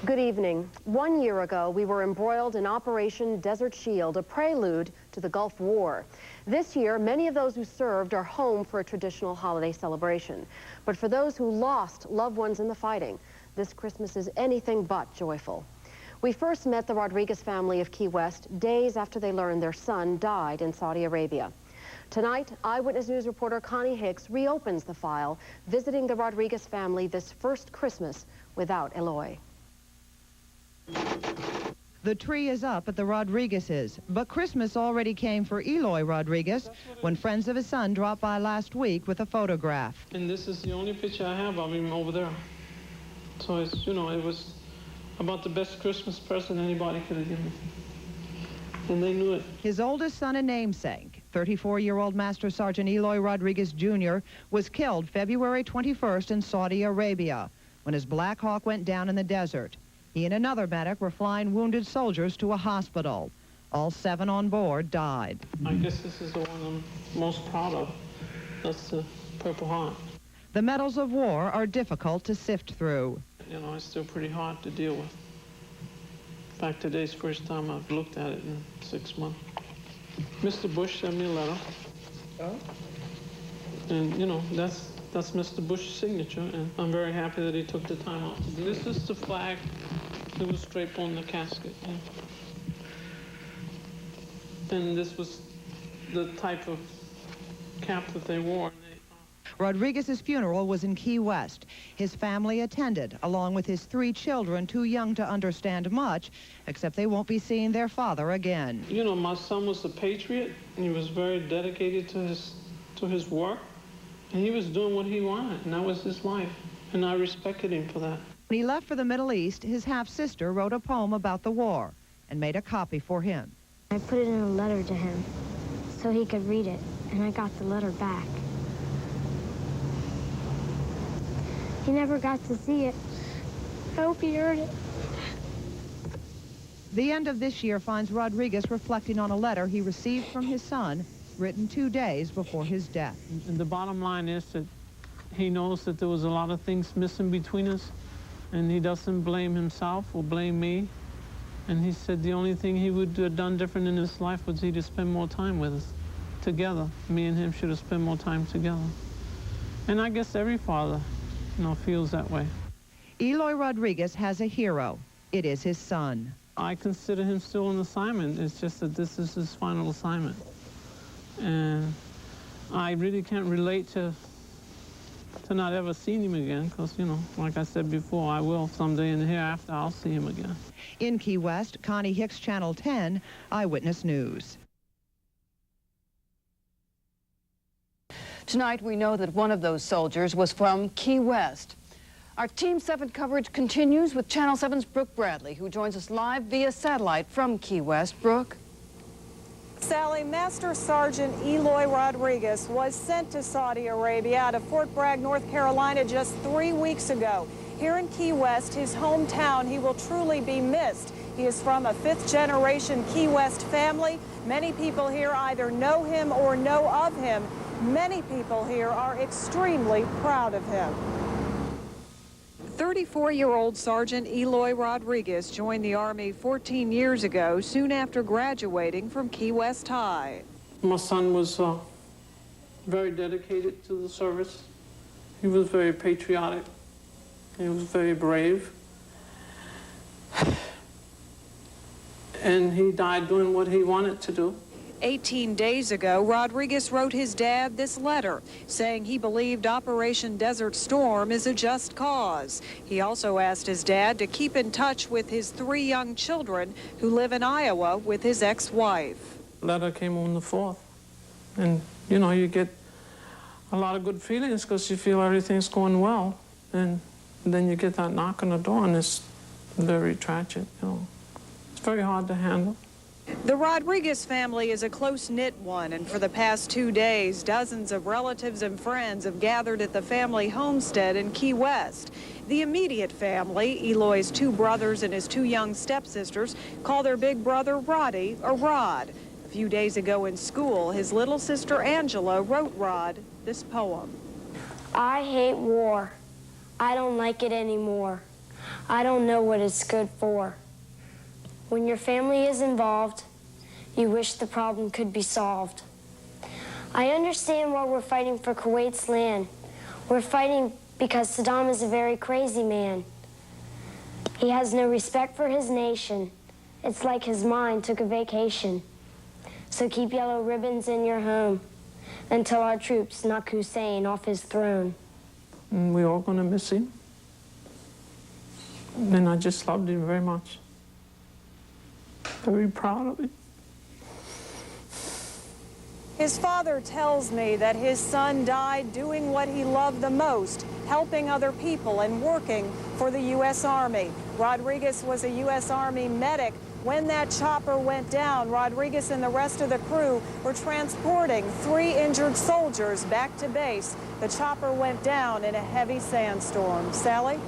Good evening. 1 year ago, we were embroiled in Operation Desert Shield, a prelude to the Gulf War. This year, many of those who served are home for a traditional holiday celebration. But for those who lost loved ones in the fighting, this Christmas is anything but joyful. We first met the Rodriguez family of Key West days after they learned their son died in Saudi Arabia. Tonight, Eyewitness News reporter Connie Hicks reopens the file, visiting the Rodriguez family this first Christmas without Eloy. The tree is up at the Rodriguez's, but Christmas already came for Eloy Rodriguez when friends of his son dropped by last week with a photograph. And this is the only picture I have of him over there. So it's, you know, it was about the best Christmas present anybody could have given me. And they knew it. His oldest son and namesake, 34-year-old Master Sergeant Eloy Rodriguez Jr., was killed February 21st in Saudi Arabia when his Black Hawk went down in the desert. He and another medic were flying wounded soldiers to a hospital. All 7 on board died. I guess this is the one I'm most proud of. That's the Purple Heart. The medals of war are difficult to sift through. You know, it's still pretty hard to deal with. In fact, today's the first time I've looked at it in 6 months. Mr. Bush sent me a letter. Oh? And, you know, that's Mr. Bush's signature, and I'm very happy that he took the time out to do this. This is the flag that was draped on the casket. And this was the type of cap that they wore. Rodriguez's funeral was in Key West. His family attended, along with his 3 children, too young to understand much, except they won't be seeing their father again. You know, my son was a patriot, and he was very dedicated to his work. And he was doing what he wanted, and that was his life. And I respected him for that. When he left for the Middle East, his half-sister wrote a poem about the war and made a copy for him. I put it in a letter to him so he could read it, and I got the letter back. He never got to see it. I hope he heard it. The end of this year finds Rodriguez reflecting on a letter he received from his son, written 2 days before his death. And the bottom line is that he knows that there was a lot of things missing between us, and he doesn't blame himself or blame me. And he said the only thing he would have done different in his life was he'd spend more time with us together. Me and him should have spent more time together. And I guess every father, you know, feels that way. Eloy Rodriguez has a hero. It is his son. I consider him still an assignment. It's just that this is his final assignment. And I really can't relate to not ever seeing him again, because, you know, like I said before, I will someday in the hereafter, I'll see him again. In Key West, Connie Hicks, Channel 10, Eyewitness News. Tonight, we know that one of those soldiers was from Key West. Our Team 7 coverage continues with Channel 7's Brooke Bradley, who joins us live via satellite from Key West. Brooke? Sally, Master Sergeant Eloy Rodriguez was sent to Saudi Arabia out of Fort Bragg, North Carolina just 3 weeks ago. Here in Key West, his hometown, he will truly be missed. He is from a 5th-generation Key West family. Many people here either know him or know of him. Many people here are extremely proud of him. 34-year-old Sergeant Eloy Rodriguez joined the Army 14 years ago, soon after graduating from Key West High. My son was very dedicated to the service. He was very patriotic. He was very brave. And he died doing what he wanted to do. 18 days ago, Rodriguez wrote his dad this letter, saying he believed Operation Desert Storm is a just cause. He also asked his dad to keep in touch with his 3 young children who live in Iowa with his ex-wife. The letter came on the 4th. And, you know, you get a lot of good feelings because you feel everything's going well. And then you get that knock on the door, and it's very tragic, you know. It's very hard to handle. The Rodriguez family is a close-knit one, and for the past 2 days, dozens of relatives and friends have gathered at the family homestead in Key West. The immediate family, Eloy's 2 brothers and his 2 young stepsisters, call their big brother Roddy or Rod. A few days ago in school, his little sister Angela wrote Rod this poem. I hate war. I don't like it anymore. I don't know what it's good for. When your family is involved, you wish the problem could be solved. I understand why we're fighting for Kuwait's land. We're fighting because Saddam is a very crazy man. He has no respect for his nation. It's like his mind took a vacation. So keep yellow ribbons in your home until our troops knock Hussein off his throne. And we're all going to miss him. And I just loved him very much. Very proud of him. His father tells me that his son died doing what he loved the most, helping other people and working for the U.S. Army. Rodriguez was a U.S. Army medic. When that chopper went down, Rodriguez and the rest of the crew were transporting 3 injured soldiers back to base. The chopper went down in a heavy sandstorm. Sally?